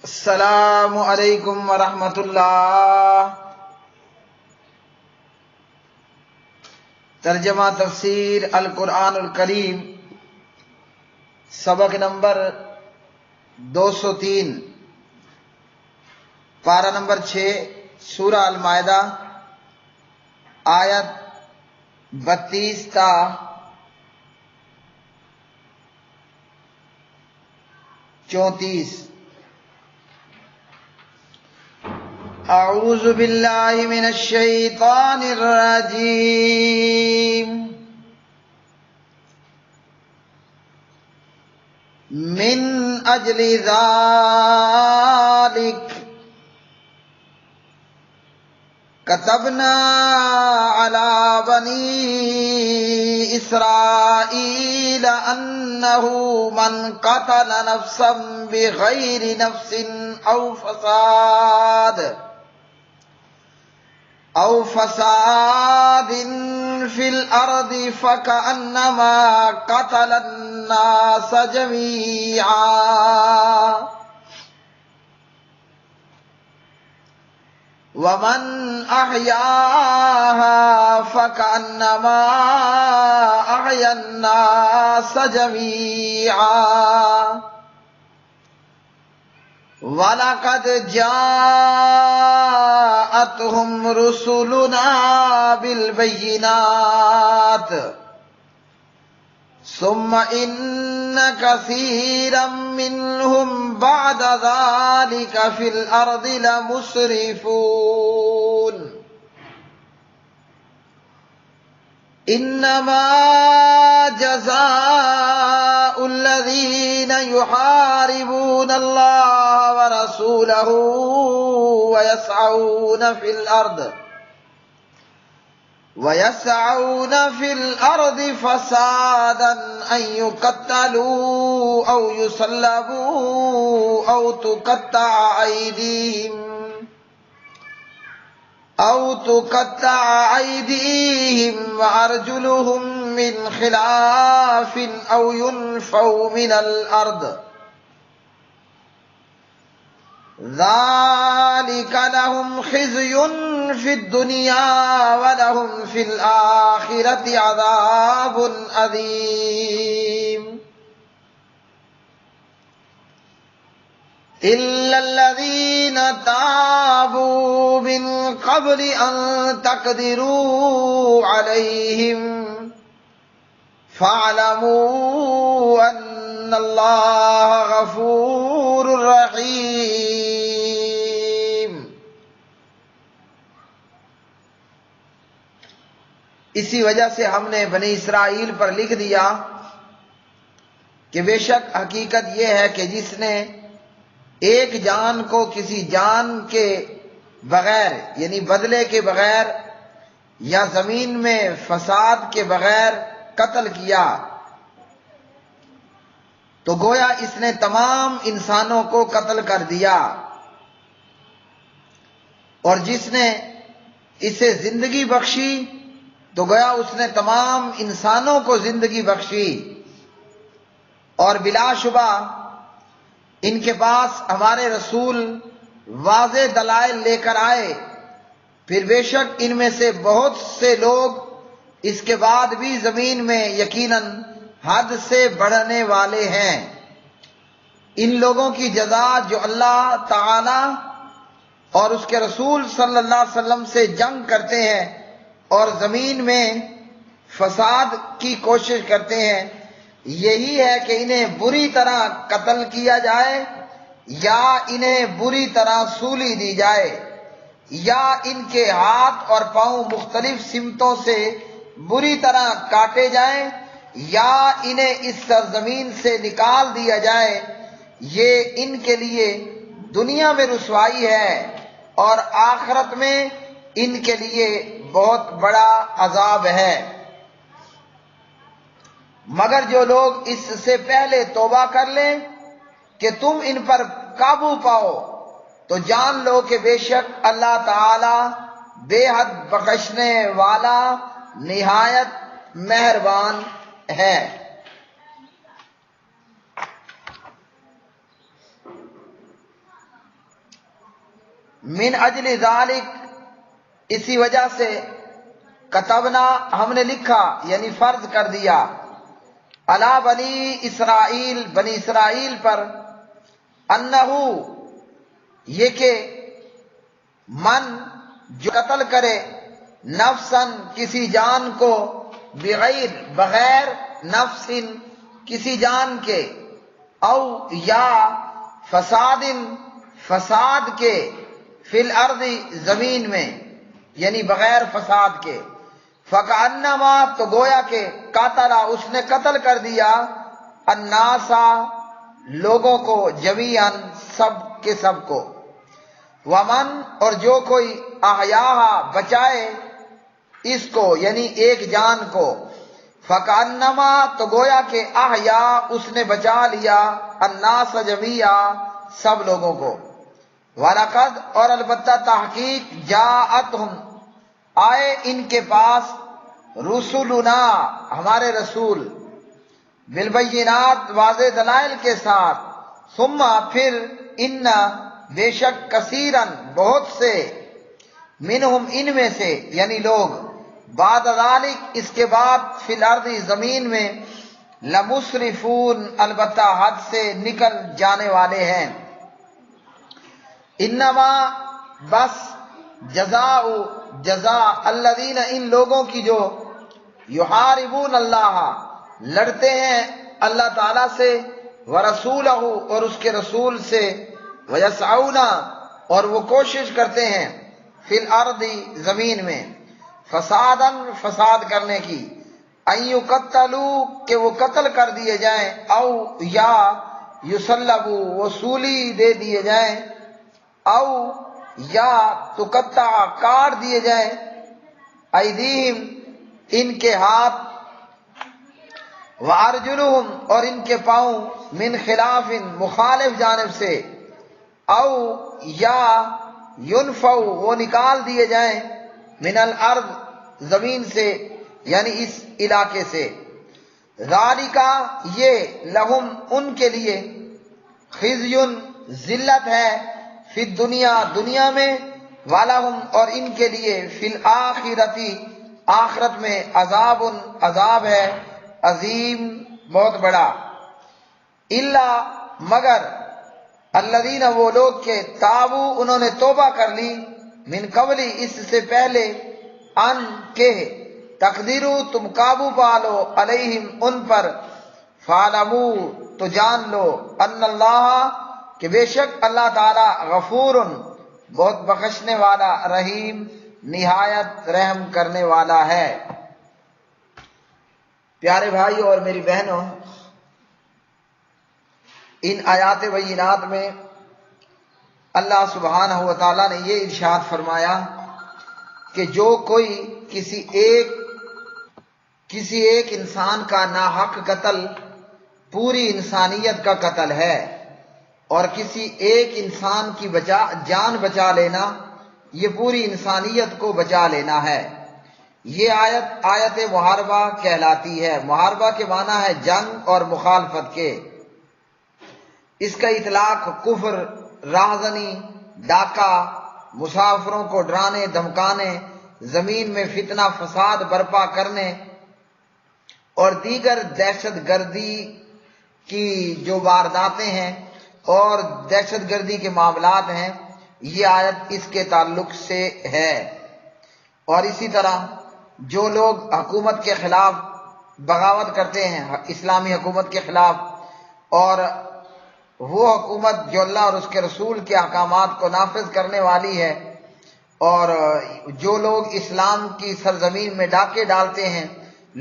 السلام علیکم ورحمۃ اللہ۔ ترجمہ تفسیر القرآن الکریم، سبق نمبر 203، پارہ نمبر 6، سورہ المائدہ، آیت 32 تا 34۔ اعوذ باللہ من الشیطان الرجیم۔ من اجل ذالک كتبنا على بني إسرائيل أنه من قتل نفسا بغير نفس أو فساد في الأرض فكأنما قتل الناس جميعا ومن أحياها فكأنما أحيا الناس جميعا وَلَقَدْ جَاءَتْهُمْ رُسُلُنَا بِالْبَيِّنَاتِ ثُمَّ إِنَّ كَثِيرًا مِّنْهُمْ بَعْدَ ذَلِكَ فِي الْأَرْضِ لَمُسْرِفُونَ إِنَّمَا جَزَاءُ الَّذِينَ يُحَارِبُونَ اللَّهَ وَرَسُولَهُ وَيَسْعَوْنَ فِي الْأَرْضِ فَسَادًا أَن يُقَتَّلُوا أَوْ يُصَلَّبُوا أَوْ تُقَطَّعَ أَيْدِيهِمْ وَأَرْجُلُهُم مِّنْ خِلَافٍ أَوْ يُنفَوْا مِنَ الْأَرْضِ ذَلِكَ لَهُمْ خِزْيٌ فِي الدُّنْيَا وَلَهُمْ فِي الْآخِرَةِ عَذَابٌ عَظِيمٌ إِلَّا الَّذِينَ تَابُوا مِن قَبْلِ أَن تَقْدِرُوا عَلَيْهِمْ فَاعْلَمُوا أَنَّ اللَّهَ غَفُورٌ رَّحِيمٌ۔ اسی وجہ سے ہم نے بنی اسرائیل پر لکھ دیا کہ بے شک حقیقت یہ ہے کہ جس نے ایک جان کو کسی جان کے بغیر یعنی بدلے کے بغیر یا زمین میں فساد کے بغیر قتل کیا تو گویا اس نے تمام انسانوں کو قتل کر دیا، اور جس نے اسے زندگی بخشی تو گویا اس نے تمام انسانوں کو زندگی بخشی۔ اور بلا شبہ ان کے پاس ہمارے رسول واضح دلائل لے کر آئے، پھر بے شک ان میں سے بہت سے لوگ اس کے بعد بھی زمین میں یقیناً حد سے بڑھنے والے ہیں۔ ان لوگوں کی جزا جو اللہ تعالی اور اس کے رسول صلی اللہ علیہ وسلم سے جنگ کرتے ہیں اور زمین میں فساد کی کوشش کرتے ہیں، یہی ہے کہ انہیں بری طرح قتل کیا جائے یا انہیں بری طرح سولی دی جائے، یا ان کے ہاتھ اور پاؤں مختلف سمتوں سے بری طرح کاٹے جائیں، یا انہیں اس سرزمین سے نکال دیا جائے۔ یہ ان کے لیے دنیا میں رسوائی ہے اور آخرت میں ان کے لیے بہت بڑا عذاب ہے۔ مگر جو لوگ اس سے پہلے توبہ کر لیں کہ تم ان پر قابو پاؤ تو جان لو کہ بے شک اللہ تعالی بے حد بخشنے والا نہایت مہربان ہے۔ من اجل ذالک اسی وجہ سے کتبنا ہم نے لکھا یعنی فرض کر دیا علی بنی اسرائیل پر انہو یہ کہ من جو قتل کرے نفسن کسی جان کو بغیر نفس کسی جان کے او یا فساد کے فی الارض زمین میں یعنی بغیر فساد کے فکأنما تو گویا کہ قاتلا اس نے قتل کر دیا الناسا لوگوں کو جمیعا سب کے سب کو ومن اور جو کوئی احیاہا بچائے اس کو یعنی ایک جان کو فکأنما تو گویا کہ احیا اس نے بچا لیا الناس جمیعا سب لوگوں کو وَلَقَدْ اور البتہ تحقیق جاءتہم آئے ان کے پاس رسولنا ہمارے رسول بالبینات واضح دلائل کے ساتھ ثم پھر ان بے شک کثیرن بہت سے منہم ان میں سے یعنی لوگ بعد ذالک اس کے بعد فی الارض زمین میں لمسرفون البتہ حد سے نکل جانے والے ہیں انما بس جزا الذین ان لوگوں کی جو یحاربون اللہ لڑتے ہیں اللہ تعالیٰ سے ورسولہ اور اس کے رسول سے ویسعون اور وہ کوشش کرتے ہیں فی الارض زمین میں فساد کرنے کی ان یقتلوا کہ وہ قتل کر دیے جائیں او یا یصلبوا وہ سولی دے دیے جائیں او یا تقطع کاٹ دیے جائیں ایدیہم ان کے ہاتھ وارجلہم اور ان کے پاؤں من خلاف مخالف جانب سے او یا ینفو وہ نکال دیے جائیں من الارض زمین سے یعنی اس علاقے سے ذالکا یہ لہم ان کے لیے خزی ذلت ہے فی الدنیا دنیا میں ولہم اور ان کے لیے فی الآخرتی آخرت میں عذاب ہے عظیم بہت بڑا الا مگر الذین وہ لوگ کے تابو انہوں نے توبہ کر لی من قبلی اس سے پہلے ان کے تقدیرو تم قابو پالو علیہم ان پر فعلمو تو جان لو ان اللہ کہ بے شک اللہ تعالی غفور بہت بخشنے والا رحیم نہایت رحم کرنے والا ہے۔ پیارے بھائی اور میری بہنوں، ان آیات بینات میں اللہ سبحانہ و تعالیٰ نے یہ ارشاد فرمایا کہ جو کوئی کسی ایک انسان کا ناحق قتل پوری انسانیت کا قتل ہے، اور کسی ایک انسان کی جان بچا لینا یہ پوری انسانیت کو بچا لینا ہے۔ یہ آیت محاربہ کہلاتی ہے۔ محاربہ کے معنی ہے جنگ اور مخالفت کے۔ اس کا اطلاق کفر، راہزنی، ڈاکہ، مسافروں کو ڈرانے دھمکانے، زمین میں فتنہ فساد برپا کرنے اور دیگر دہشت گردی کی جو وارداتیں ہیں اور دہشت گردی کے معاملات ہیں، یہ آیت اس کے تعلق سے ہے۔ اور اسی طرح جو لوگ حکومت کے خلاف بغاوت کرتے ہیں، اسلامی حکومت کے خلاف، اور وہ حکومت جو اللہ اور اس کے رسول کے احکامات کو نافذ کرنے والی ہے، اور جو لوگ اسلام کی سرزمین میں ڈاکے ڈالتے ہیں،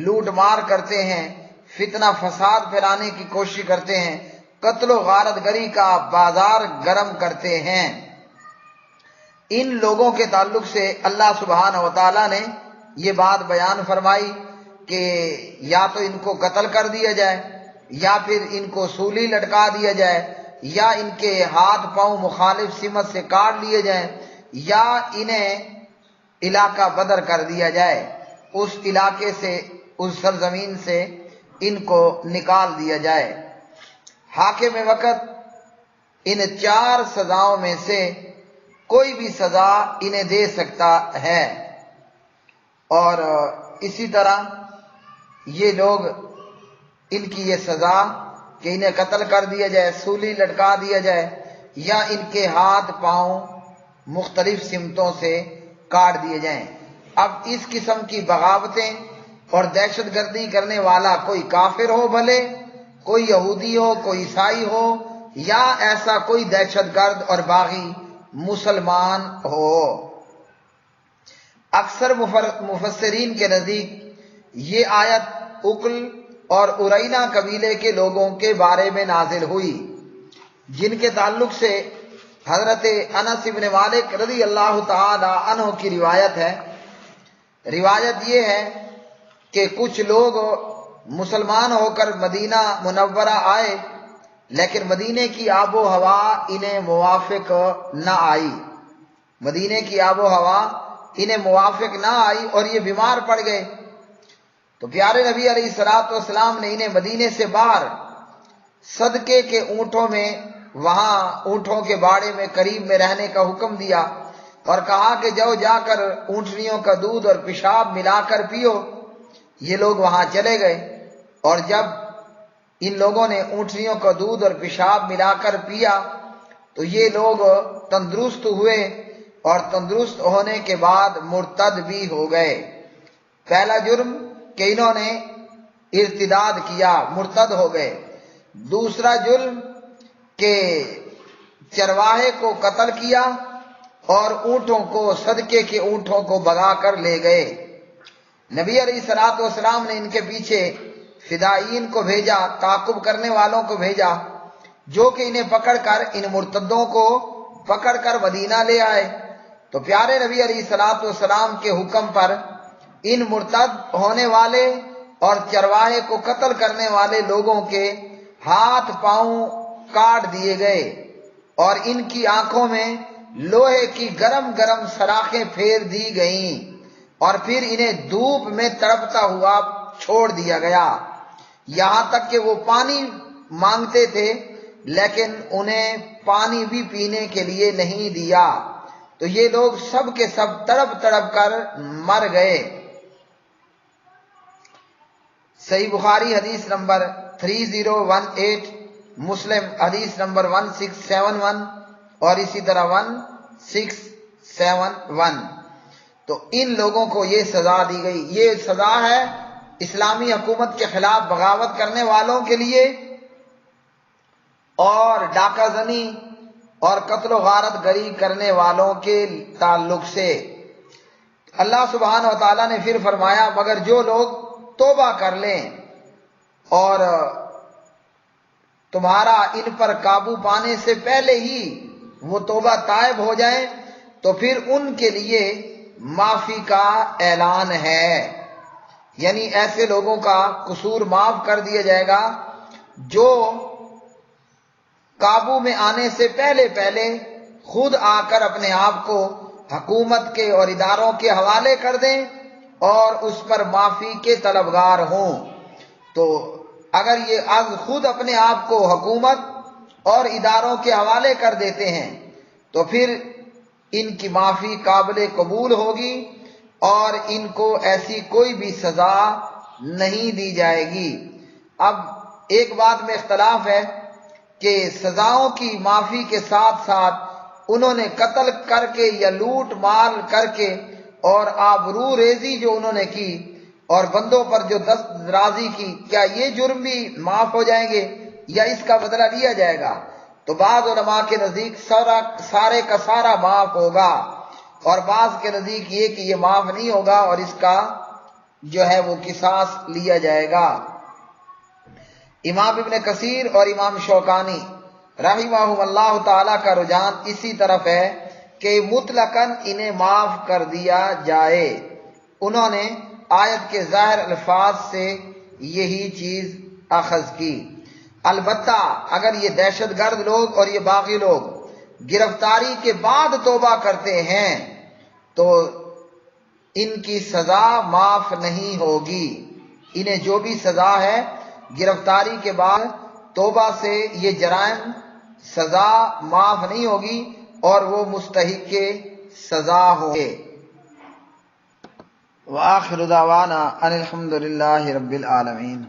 لوٹ مار کرتے ہیں، فتنہ فساد پھیلانے کی کوشش کرتے ہیں، قتل و غارت گری کا بازار گرم کرتے ہیں، ان لوگوں کے تعلق سے اللہ سبحانہ و تعالیٰ نے یہ بات بیان فرمائی کہ یا تو ان کو قتل کر دیا جائے، یا پھر ان کو سولی لٹکا دیا جائے، یا ان کے ہاتھ پاؤں مخالف سمت سے کاٹ لیے جائیں، یا انہیں علاقہ بدر کر دیا جائے، اس علاقے سے، اس سرزمین سے ان کو نکال دیا جائے۔ حاکم وقت ان چار سزاؤں میں سے کوئی بھی سزا انہیں دے سکتا ہے۔ اور اسی طرح یہ لوگ، ان کی یہ سزا کہ انہیں قتل کر دیا جائے، سولی لٹکا دیا جائے، یا ان کے ہاتھ پاؤں مختلف سمتوں سے کاٹ دیے جائیں۔ اب اس قسم کی بغاوتیں اور دہشت گردی کرنے والا کوئی کافر ہو، بھلے کوئی یہودی ہو، کوئی عیسائی ہو، یا ایسا کوئی دہشت گرد اور باغی مسلمان ہو۔ اکثر مفسرین کے نزدیک یہ آیت اکل اور ارینا قبیلے کے لوگوں کے بارے میں نازل ہوئی، جن کے تعلق سے حضرت انس بن مالک رضی اللہ تعالی عنہ کی روایت ہے۔ روایت یہ ہے کہ کچھ لوگ مسلمان ہو کر مدینہ منورہ آئے، لیکن مدینے کی آب و ہوا انہیں موافق نہ آئی، مدینے کی آب و ہوا انہیں موافق نہ آئی اور یہ بیمار پڑ گئے۔ تو پیارے نبی علیہ الصلوۃ والسلام نے انہیں مدینے سے باہر صدقے کے اونٹوں میں، وہاں اونٹوں کے باڑے میں قریب میں رہنے کا حکم دیا اور کہا کہ جاؤ جا کر اونٹنیوں کا دودھ اور پیشاب ملا کر پیو۔ یہ لوگ وہاں چلے گئے، اور جب ان لوگوں نے اونٹنیوں کا دودھ اور پیشاب ملا کر پیا تو یہ لوگ تندرست ہوئے، اور تندرست ہونے کے بعد مرتد بھی ہو گئے۔ پہلا جرم کہ انہوں نے ارتداد کیا، مرتد ہو گئے۔ دوسرا جرم کہ چرواہے کو قتل کیا اور اونٹوں کو، صدقے کے اونٹوں کو بھگا کر لے گئے۔ نبی علیہ الصلوۃ والسلام نے ان کے پیچھے فدائین کو بھیجا، تعاقب کرنے والوں کو بھیجا، جو کہ انہیں پکڑ کر، ان مرتدوں کو پکڑ کر مدینہ لے آئے۔ تو پیارے نبی علیہ الصلوۃ والسلام کے حکم پر ان مرتد ہونے والے اور چرواہے کو قتل کرنے والے لوگوں کے ہاتھ پاؤں کاٹ دیے گئے، اور ان کی آنکھوں میں لوہے کی گرم گرم سلاخیں پھیر دی گئیں، اور پھر انہیں دھوپ میں تڑپتا ہوا چھوڑ دیا گیا، یہاں تک کہ وہ پانی مانگتے تھے لیکن انہیں پانی بھی پینے کے لیے نہیں دیا۔ تو یہ لوگ سب کے سب تڑپ تڑپ کر مر گئے۔ صحیح بخاری حدیث نمبر 3018، مسلم حدیث نمبر 1671 اور اسی طرح 1671۔ تو ان لوگوں کو یہ سزا دی گئی۔ یہ سزا ہے اسلامی حکومت کے خلاف بغاوت کرنے والوں کے لیے، اور ڈاکہ زنی اور قتل و غارت گری کرنے والوں کے تعلق سے۔ اللہ سبحانہ و تعالیٰ نے پھر فرمایا، مگر جو لوگ توبہ کر لیں اور تمہارا ان پر قابو پانے سے پہلے ہی وہ توبہ تائب ہو جائیں تو پھر ان کے لیے معافی کا اعلان ہے، یعنی ایسے لوگوں کا قصور معاف کر دیا جائے گا جو قابو میں آنے سے پہلے پہلے خود آ کر اپنے آپ کو حکومت کے اور اداروں کے حوالے کر دیں اور اس پر معافی کے طلبگار ہوں۔ تو اگر یہ از خود اپنے آپ کو حکومت اور اداروں کے حوالے کر دیتے ہیں تو پھر ان کی معافی قابل قبول ہوگی اور ان کو ایسی کوئی بھی سزا نہیں دی جائے گی۔ اب ایک بات میں اختلاف ہے کہ سزاؤں کی معافی کے ساتھ ساتھ انہوں نے قتل کر کے یا لوٹ مال کر کے اور آبرو ریزی جو انہوں نے کی اور بندوں پر جو دست درازی کی، کیا یہ جرم بھی معاف ہو جائیں گے یا اس کا بدلہ لیا جائے گا؟ تو بعض علماء کے نزدیک سارے کا سارا معاف ہوگا، اور بعض کے نزدیک یہ کہ یہ معاف نہیں ہوگا اور اس کا جو ہے وہ قصاص لیا جائے گا۔ امام ابن کثیر اور امام شوکانی رحمہم اللہ تعالی کا رجحان اسی طرف ہے کہ مطلقاً انہیں معاف کر دیا جائے۔ انہوں نے آیت کے ظاہر الفاظ سے یہی چیز اخذ کی۔ البتہ اگر یہ دہشت گرد لوگ اور یہ باغی لوگ گرفتاری کے بعد توبہ کرتے ہیں تو ان کی سزا معاف نہیں ہوگی۔ انہیں جو بھی سزا ہے گرفتاری کے بعد توبہ سے یہ جرائم سزا معاف نہیں ہوگی، اور وہ مستحق سزا ہو. وآخر دعوانا ان الحمد للہ رب العالمین.